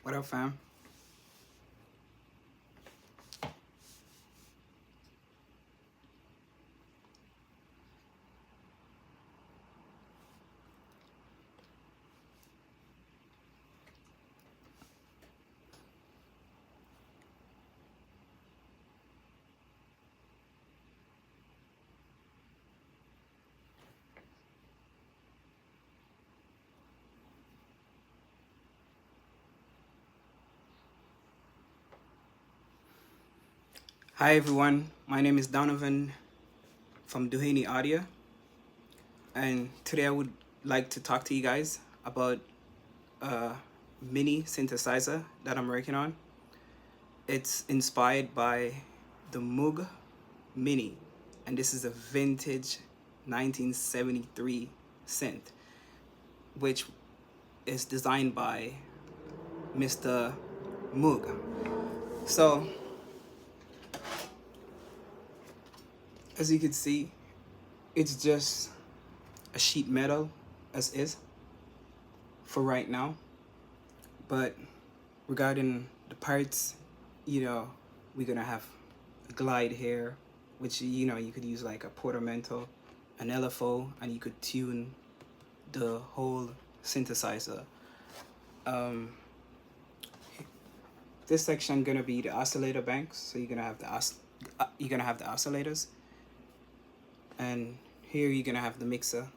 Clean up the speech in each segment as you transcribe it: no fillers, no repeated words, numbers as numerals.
What up, fam? Hi, everyone. My name is Donovan from Duhaney Audio, and today I would like to talk to you guys about a mini synthesizer that I'm working on. It's inspired by the Moog Mini, and this is a vintage 1973 synth, which is designed by Mr. Moog. So, as you can see, it's just a sheet metal as is for right now. But regarding the parts, we're gonna have a glide here, which you could use like a portamento, an LFO, and you could tune the whole synthesizer. Um, this section gonna be the oscillator banks, so you're gonna have the oscillators, and here you're gonna have the mixer,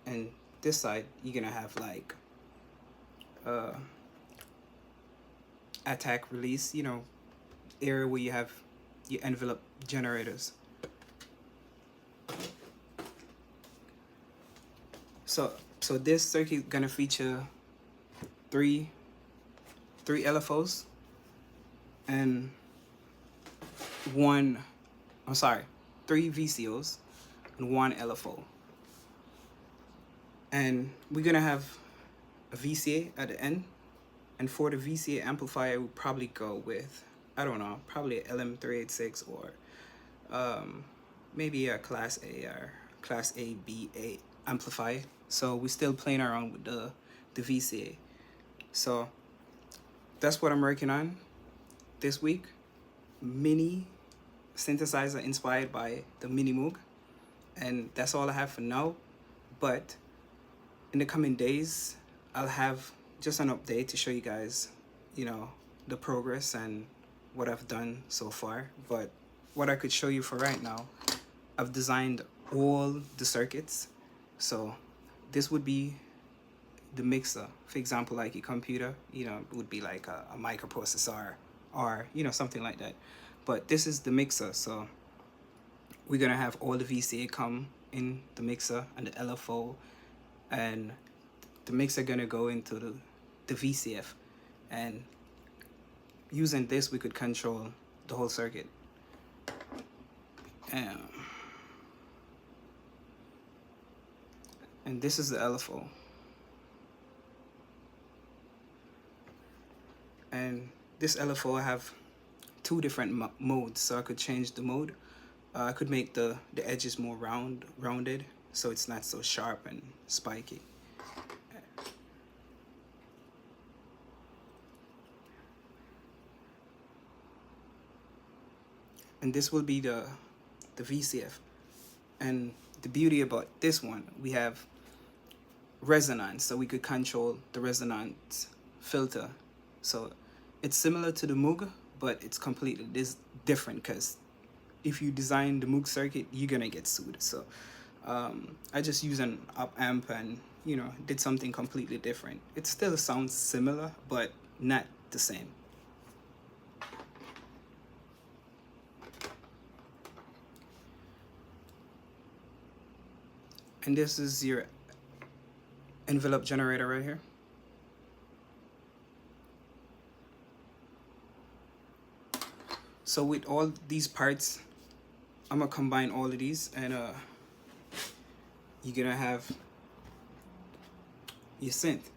and this side you're gonna have like attack release, area where you have your envelope generators. So this circuit gonna feature three LFOs and three VCOs and one LFO. And we're gonna have a VCA at the end. And for the VCA amplifier, we'll probably go with, I don't know, probably a LM386 or maybe a Class A or Class A B8 amplifier. So we're still playing around with the VCA. So that's what I'm working on this week. Mini synthesizer inspired by the Minimoog. And that's all I have for now. But in the coming days, I'll have just an update to show you guys, the progress and what I've done so far. But what I could show you for right now, I've designed all the circuits. So this would be the mixer. For example, like your computer, it would be like a microprocessor or, something like that. But this is the mixer. So we're going to have all the VCA come in the mixer and the LFO, and the mixer going to go into the VCF, and using this we could control the whole circuit. And this is the LFO, and this LFO I have two different modes, so I could change the mode. I could make the edges more rounded, so it's not so sharp and spiky. And this will be the VCF. And the beauty about this one, we have resonance, so we could control the resonance filter. So it's similar to the Moog, but it's completely different, because if you design the Moog circuit, you're gonna get sued. So I just use an op amp and did something completely different. It still sounds similar, but not the same. And this is your envelope generator right here. So with all these parts, I'm gonna combine all of these, and you're gonna have your synth.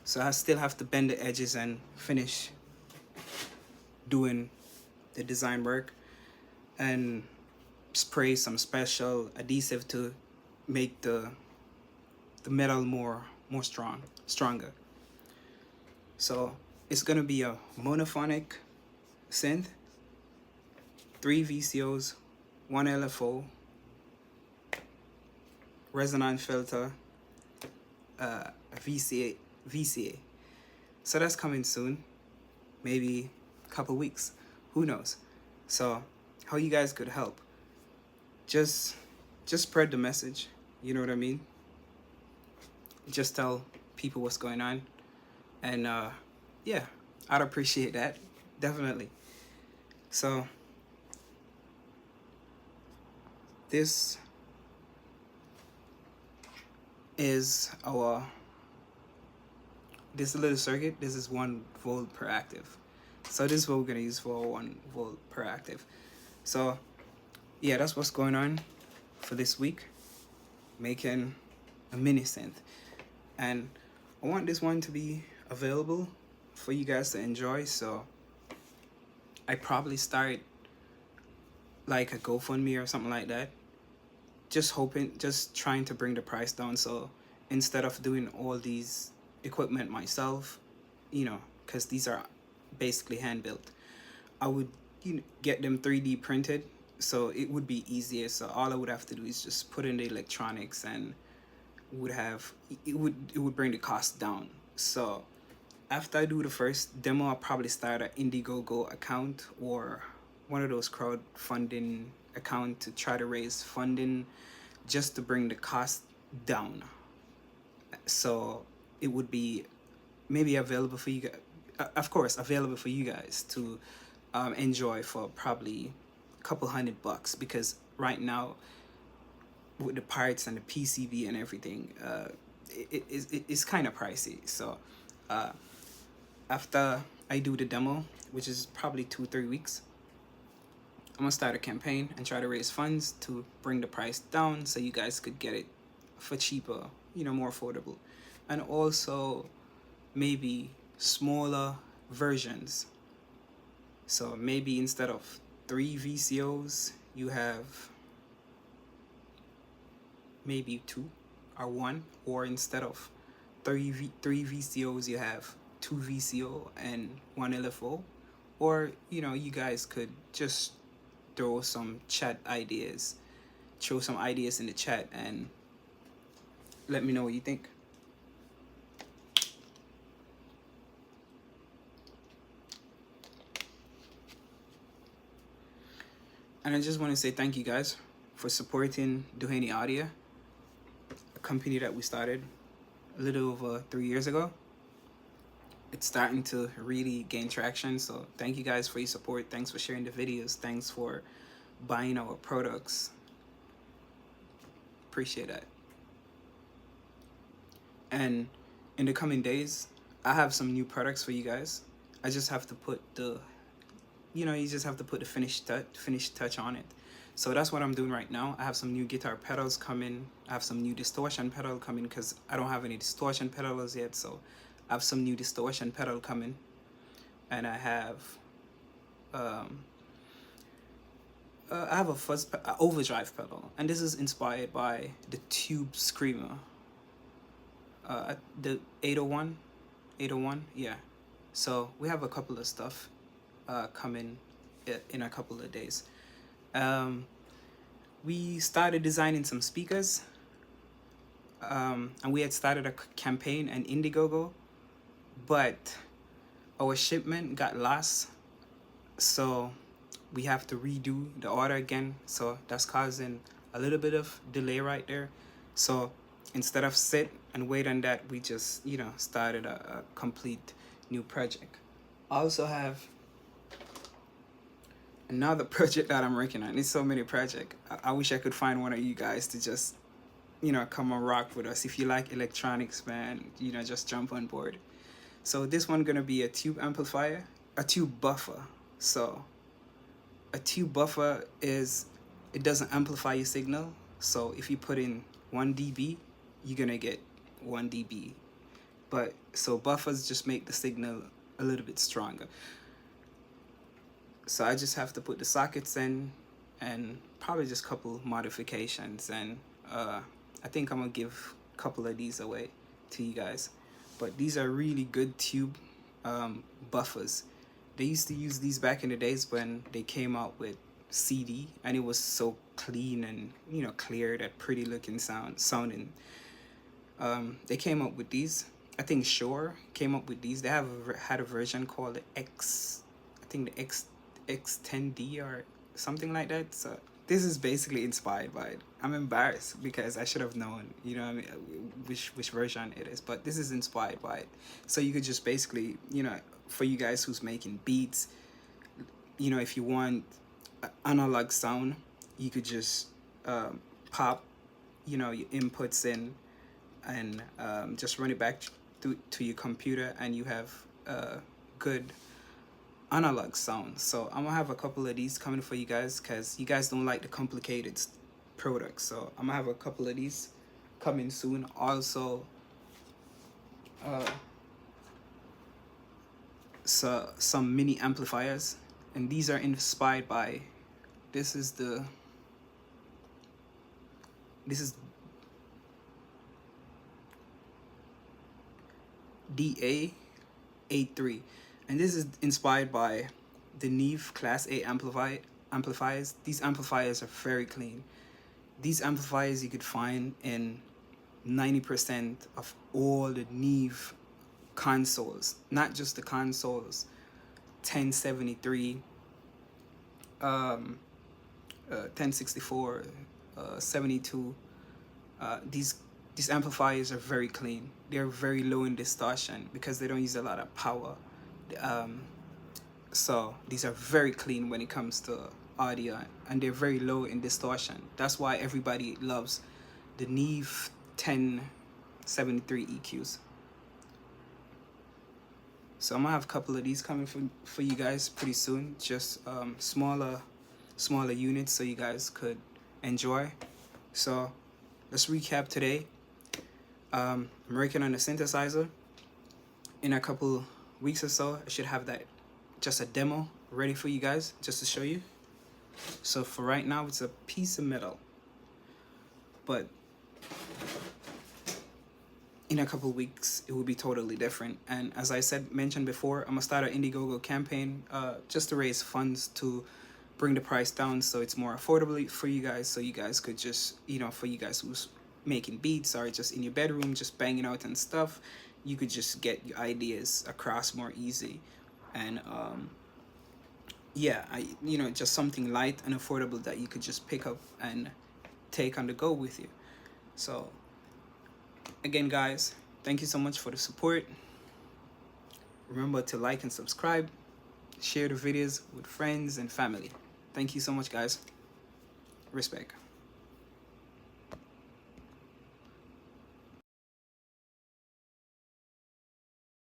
So I still have to bend the edges and finish doing the design work and spray some special adhesive to make the metal more stronger. So it's gonna be a monophonic synth, 3 VCOs, 1 LFO, resonance filter, VCA. So that's coming soon, maybe a couple weeks, who knows. So how you guys could help, just spread the message, you know what I mean? Just tell people what's going on, and yeah, I'd appreciate that, definitely. So this is our this little circuit. This is 1 volt per active, so this is what we're gonna use for 1 volt per active. So yeah, that's what's going on for this week, making a mini synth. And I want this one to be available for you guys to enjoy, so I probably start like a GoFundMe or something like that, just trying to bring the price down. So instead of doing all these equipment myself, you know, because these are basically hand built, I would get them 3D printed, so it would be easier. So all I would have to do is just put in the electronics, and it would bring the cost down. So after I do the first demo, I'll probably start an Indiegogo account or one of those crowdfunding account to try to raise funding, just to bring the cost down. So it would be maybe available for you guys, of course, available for you guys to enjoy for probably a couple $100, because right now with the parts and the PCB and everything, it's kind of pricey. So after I do the demo, which is probably 2-3 weeks, I'm gonna start a campaign and try to raise funds to bring the price down, so you guys could get it for cheaper, more affordable. And also maybe smaller versions. So maybe instead of 3 VCOs, you have maybe 2 or 1, or instead of 3 VCOs, you have 2 VCO and 1 LFO. Or you guys could just throw some ideas in the chat and let me know what you think. And I just want to say thank you guys for supporting Duhaney Audio, a company that we started a little over 3 years ago. It's starting to really gain traction, so thank you guys for your support. Thanks for sharing the videos. Thanks for buying our products. Appreciate that. And in the coming days, I have some new products for you guys. I just have to put the you just have to put the finished touch on it. So that's what I'm doing right now. I have some new guitar pedals coming. I have some new distortion pedal coming, because I don't have any distortion pedals yet. So I have some new distortion pedal coming, and I have a overdrive pedal, and this is inspired by the Tube Screamer, the 801, yeah. So we have a couple of stuff coming in a couple of days. We started designing some speakers, and we had started a campaign on Indiegogo, but our shipment got lost, so we have to redo the order again. So that's causing a little bit of delay right there. So instead of sit and wait on that, we just started a complete new project. I also have another project that I'm working on. It's so many projects. I wish I could find one of you guys to just come and rock with us. If you like electronics, man, just jump on board. So this one gonna be a tube amplifier, a tube buffer. So a tube buffer it doesn't amplify your signal. So if you put in 1 dB, you're gonna get 1 dB. But so buffers just make the signal a little bit stronger. So I just have to put the sockets in, and probably just a couple modifications, and I think I'm gonna give a couple of these away to you guys. But these are really good tube buffers. They used to use these back in the days when they came out with CD, and it was so clean and, you know, clear, that pretty looking sounding. They came up with these. I think Shure came up with these. They had a version called the X, I think the X10D or something like that. So this is basically inspired by it. I'm embarrassed because I should have known, you know, I mean, which version it is. But this is inspired by it. So you could just basically, you know, for you guys who's making beats, you know, if you want analog sound, you could just pop, you know, your inputs in, and just run it back to your computer, and you have good analog sound. So I'm gonna have a couple of these coming for you guys, because you guys don't like the complicated products. So I'm gonna have a couple of these coming soon. Also, so some mini amplifiers, and these are inspired by, this is DA83, and this is inspired by the Neve Class A amplifiers. These amplifiers are very clean. These amplifiers you could find in 90% of all the Neve consoles, not just the consoles. 1073, 1064, 72. These amplifiers are very clean. They're very low in distortion because they don't use a lot of power. So these are very clean when it comes to audio, and they're very low in distortion. That's why everybody loves the Neve 1073 EQs. So I'm gonna have a couple of these coming for you guys pretty soon. Just smaller units so you guys could enjoy. So let's recap today. I'm working on a synthesizer. In a couple weeks or so, I should have that, just a demo ready for you guys, just to show you. So for right now, it's a piece of metal, but in a couple weeks it will be totally different. And as I mentioned before, I'm gonna start an Indiegogo campaign just to raise funds to bring the price down so it's more affordable for you guys, so you guys could just, you know, for you guys who's making beats or just in your bedroom just banging out and stuff, you could just get your ideas across more easy. And yeah, you know, just something light and affordable that you could just pick up and take on the go with you. So again, guys, thank you so much for the support. Remember to like and subscribe, share the videos with friends and family. Thank you so much, guys. Respect.